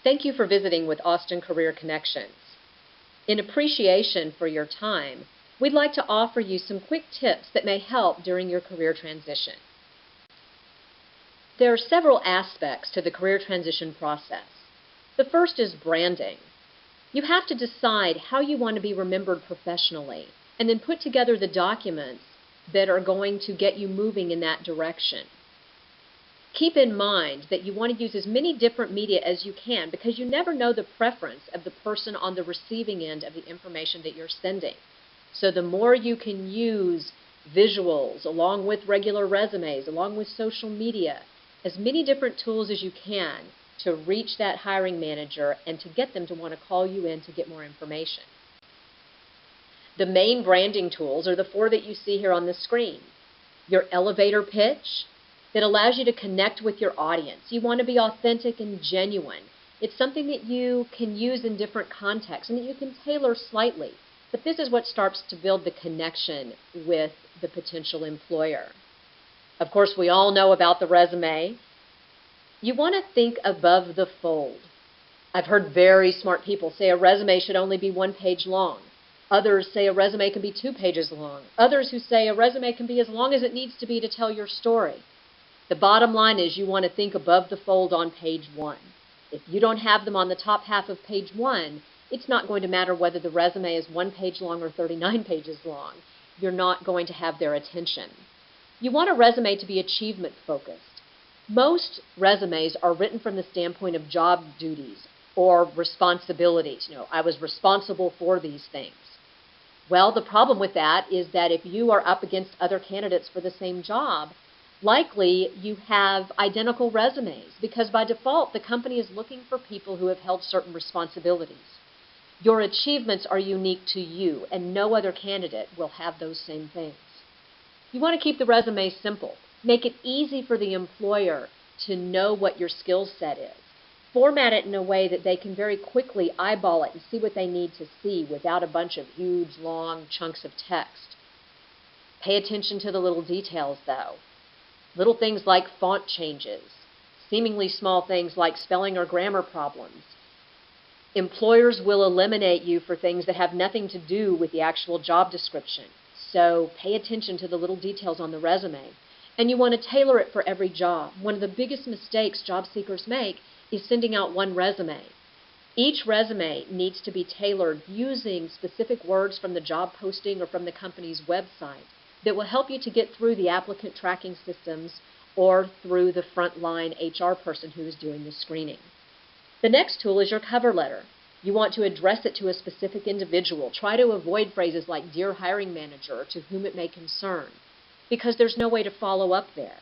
Thank you for visiting with Austin Career Connections. In appreciation for your time, we'd like to offer you some quick tips that may help during your career transition. There are several aspects to the career transition process. The first is branding. You have to decide how you want to be remembered professionally and then put together the documents that are going to get you moving in that direction. Keep in mind that you want to use as many different media as you can because you never know the preference of the person on the receiving end of the information that you're sending. So the more you can use visuals along with regular resumes, along with social media, as many different tools as you can to reach that hiring manager and to get them to want to call you in to get more information. The main branding tools are the four that you see here on the screen. Your elevator pitch that allows you to connect with your audience. You want to be authentic and genuine. It's something that you can use in different contexts and that you can tailor slightly. But this is what starts to build the connection with the potential employer. Of course, we all know about the resume. You want to think above the fold. I've heard very smart people say a resume should only be 1 page long. Others say a resume can be 2 pages long. Others who say a resume can be as long as it needs to be to tell your story. The bottom line is you want to think above the fold on page 1. If you don't have them on the top half of page 1, it's not going to matter whether the resume is 1 page long or 39 pages long. You're not going to have their attention. You want a resume to be achievement focused. Most resumes are written from the standpoint of job duties or responsibilities. I was responsible for these things. Well, the problem with that is that if you are up against other candidates for the same job, likely you have identical resumes because by default the company is looking for people who have held certain responsibilities. Your achievements are unique to you and no other candidate will have those same things. You want to keep the resume simple. Make it easy for the employer to know what your skill set is. Format it in a way that they can very quickly eyeball it and see what they need to see without a bunch of huge, long chunks of text. Pay attention to the little details, though. Little things like font changes, seemingly small things like spelling or grammar problems. Employers will eliminate you for things that have nothing to do with the actual job description. So pay attention to the little details on the resume. And you want to tailor it for every job. One of the biggest mistakes job seekers make is sending out one resume. Each resume needs to be tailored using specific words from the job posting or from the company's website that will help you to get through the applicant tracking systems or through the frontline HR person who is doing the screening. The next tool is your cover letter. You want to address it to a specific individual. Try to avoid phrases like "Dear Hiring Manager" or "to whom it may concern," because there's no way to follow up there.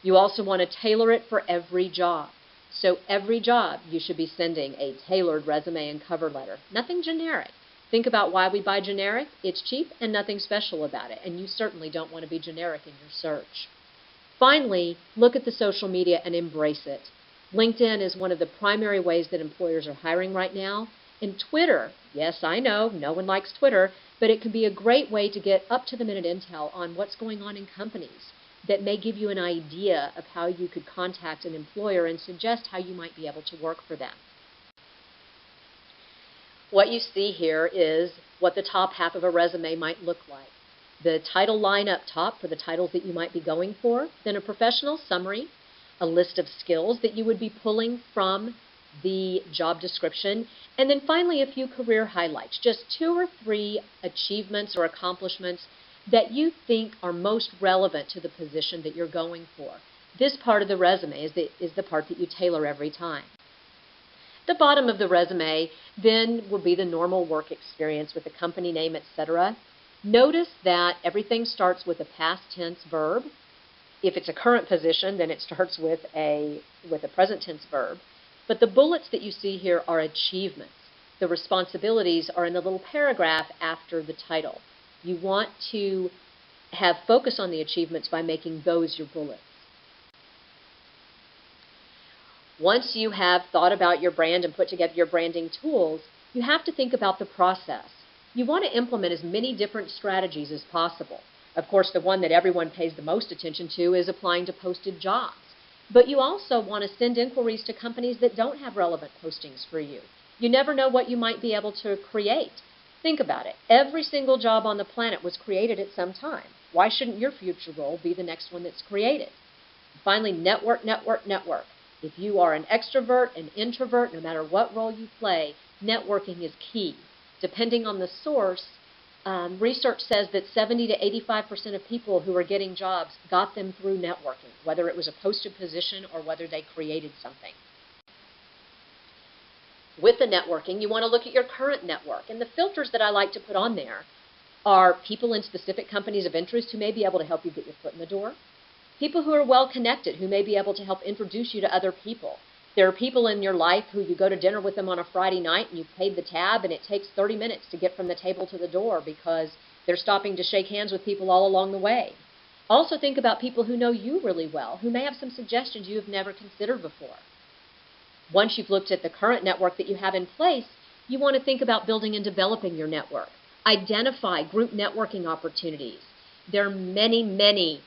You also want to tailor it for every job. So every job you should be sending a tailored resume and cover letter. Nothing generic. Think about why we buy generic. It's cheap and nothing special about it, and you certainly don't want to be generic in your search. Finally, look at the social media and embrace it. LinkedIn is one of the primary ways that employers are hiring right now. And Twitter, yes, I know, no one likes Twitter, but it can be a great way to get up-to-the-minute intel on what's going on in companies that may give you an idea of how you could contact an employer and suggest how you might be able to work for them. What you see here is what the top half of a resume might look like. The title line up top for the titles that you might be going for, then a professional summary, a list of skills that you would be pulling from the job description, and then finally a few career highlights, just 2 or 3 achievements or accomplishments that you think are most relevant to the position that you're going for. This part of the resume is the part that you tailor every time. The bottom of the resume then will be the normal work experience with the company name, etc. Notice that everything starts with a past tense verb. If it's a current position, then it starts with a present tense verb. But the bullets that you see here are achievements. The responsibilities are in the little paragraph after the title. You want to have focus on the achievements by making those your bullets. Once you have thought about your brand and put together your branding tools, you have to think about the process. You want to implement as many different strategies as possible. Of course, the one that everyone pays the most attention to is applying to posted jobs. But you also want to send inquiries to companies that don't have relevant postings for you. You never know what you might be able to create. Think about it. Every single job on the planet was created at some time. Why shouldn't your future role be the next one that's created? Finally, network, network, network. If you are an extrovert, an introvert, no matter what role you play, networking is key. Depending on the source, research says that 70 to 85% of people who are getting jobs got them through networking, whether it was a posted position or whether they created something. With the networking, you want to look at your current network, and the filters that I like to put on there are people in specific companies of interest who may be able to help you get your foot in the door, people who are well connected who may be able to help introduce you to other people. There are people in your life who you go to dinner with them on a Friday night and you've paid the tab and it takes 30 minutes to get from the table to the door because they're stopping to shake hands with people all along the way. Also think about people who know you really well, who may have some suggestions you have never considered before. Once you've looked at the current network that you have in place, you want to think about building and developing your network. Identify group networking opportunities. There are many, many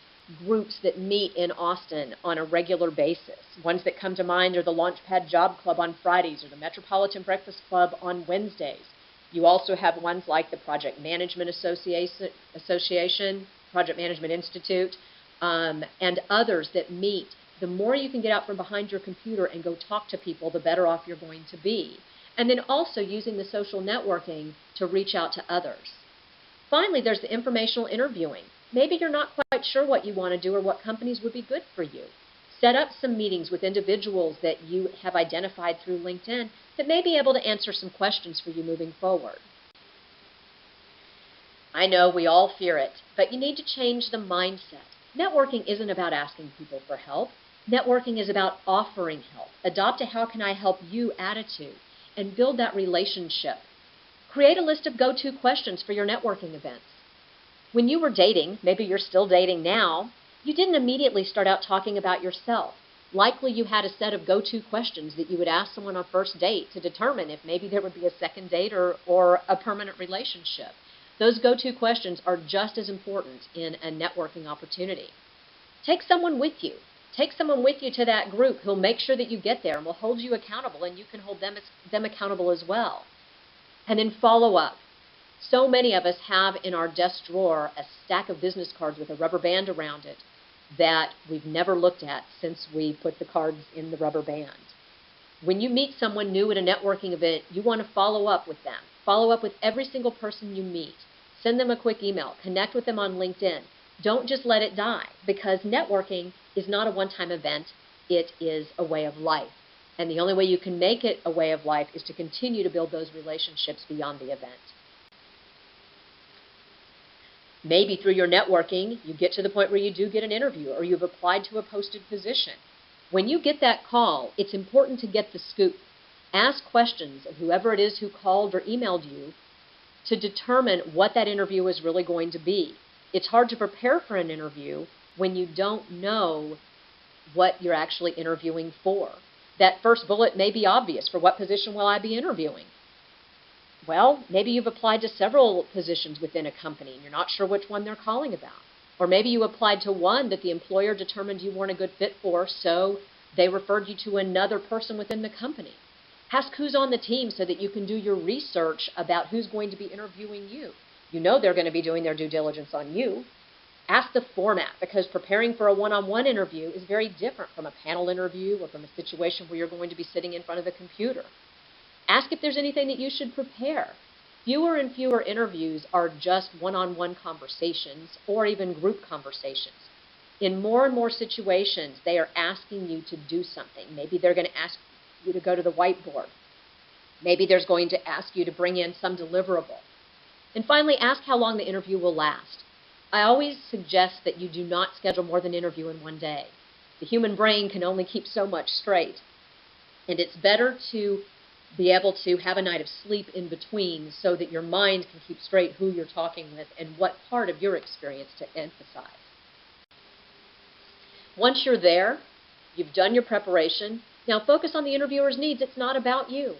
groups that meet in Austin on a regular basis. Ones that come to mind are the Launchpad Job Club on Fridays or the Metropolitan Breakfast Club on Wednesdays. You also have ones like the Project Management Association, Project Management Institute, and others that meet. The more you can get out from behind your computer and go talk to people, the better off you're going to be. And then also using the social networking to reach out to others. Finally, there's the informational interviewing. Maybe you're not quite sure what you want to do or what companies would be good for you. Set up some meetings with individuals that you have identified through LinkedIn that may be able to answer some questions for you moving forward. I know we all fear it, but you need to change the mindset. Networking isn't about asking people for help. Networking is about offering help. Adopt a how can I help you attitude and build that relationship. Create a list of go-to questions for your networking events. When you were dating, maybe you're still dating now, you didn't immediately start out talking about yourself. Likely you had a set of go-to questions that you would ask someone on a first date to determine if maybe there would be a second date or a permanent relationship. Those go-to questions are just as important in a networking opportunity. Take someone with you. Take someone with you to that group who'll make sure that you get there and will hold you accountable, and you can hold them accountable as well. And then follow up. So many of us have in our desk drawer a stack of business cards with a rubber band around it that we've never looked at since we put the cards in the rubber band. When you meet someone new at a networking event, you want to follow up with them. Follow up with every single person you meet. Send them a quick email. Connect with them on LinkedIn. Don't just let it die, because networking is not a one-time event. It is a way of life. And the only way you can make it a way of life is to continue to build those relationships beyond the event. Maybe through your networking, you get to the point where you do get an interview or you've applied to a posted position. When you get that call, it's important to get the scoop. Ask questions of whoever it is who called or emailed you to determine what that interview is really going to be. It's hard to prepare for an interview when you don't know what you're actually interviewing for. That first bullet may be obvious. For what position will I be interviewing? Well, maybe you've applied to several positions within a company and you're not sure which one they're calling about. Or maybe you applied to one that the employer determined you weren't a good fit for, so they referred you to another person within the company. Ask who's on the team so that you can do your research about who's going to be interviewing you. You know they're going to be doing their due diligence on you. Ask the format, because preparing for a one-on-one interview is very different from a panel interview or from a situation where you're going to be sitting in front of a computer. Ask if there's anything that you should prepare. Fewer and fewer interviews are just one-on-one conversations or even group conversations. In more and more situations, they are asking you to do something. Maybe they're going to ask you to go to the whiteboard. Maybe they're going to ask you to bring in some deliverable. And finally, ask how long the interview will last. I always suggest that you do not schedule more than an interview in one day. The human brain can only keep so much straight. And it's better to be able to have a night of sleep in between so that your mind can keep straight who you're talking with and what part of your experience to emphasize. Once you're there, you've done your preparation. Now focus on the interviewer's needs. It's not about you.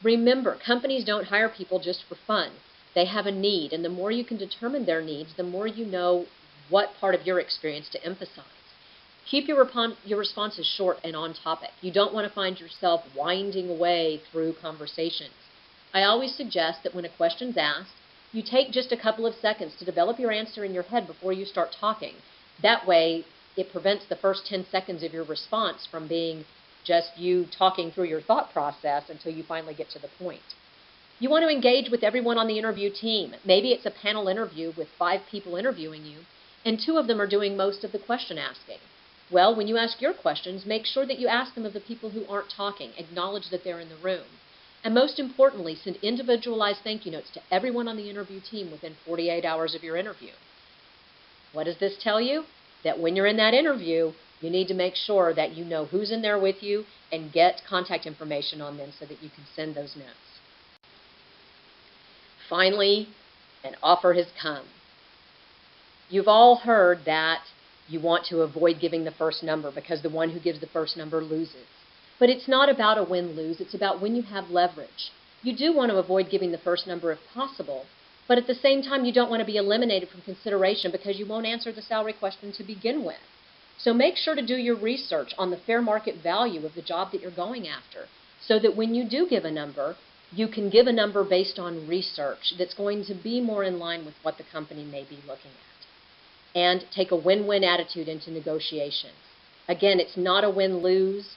Remember, companies don't hire people just for fun. They have a need, and the more you can determine their needs, the more you know what part of your experience to emphasize. Keep your responses short and on topic. You don't want to find yourself winding away through conversations. I always suggest that when a question's asked, you take just a couple of seconds to develop your answer in your head before you start talking. That way, it prevents the first 10 seconds of your response from being just you talking through your thought process until you finally get to the point. You want to engage with everyone on the interview team. Maybe it's a panel interview with 5 people interviewing you, and 2 of them are doing most of the question asking. Well, when you ask your questions, make sure that you ask them of the people who aren't talking. Acknowledge that they're in the room. And most importantly, send individualized thank you notes to everyone on the interview team within 48 hours of your interview. What does this tell you? That when you're in that interview, you need to make sure that you know who's in there with you and get contact information on them so that you can send those notes. Finally, an offer has come. You've all heard that you want to avoid giving the first number because the one who gives the first number loses. But it's not about a win-lose, it's about when you have leverage. You do want to avoid giving the first number if possible, but at the same time you don't want to be eliminated from consideration because you won't answer the salary question to begin with. So make sure to do your research on the fair market value of the job that you're going after so that when you do give a number, you can give a number based on research that's going to be more in line with what the company may be looking at. And take a win-win attitude into negotiations. Again, it's not a win-lose.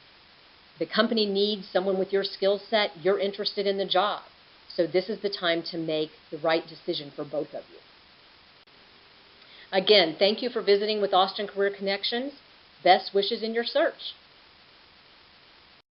The company needs someone with your skill set. You're interested in the job. So this is the time to make the right decision for both of you. Again, thank you for visiting with Austin Career Connections. Best wishes in your search.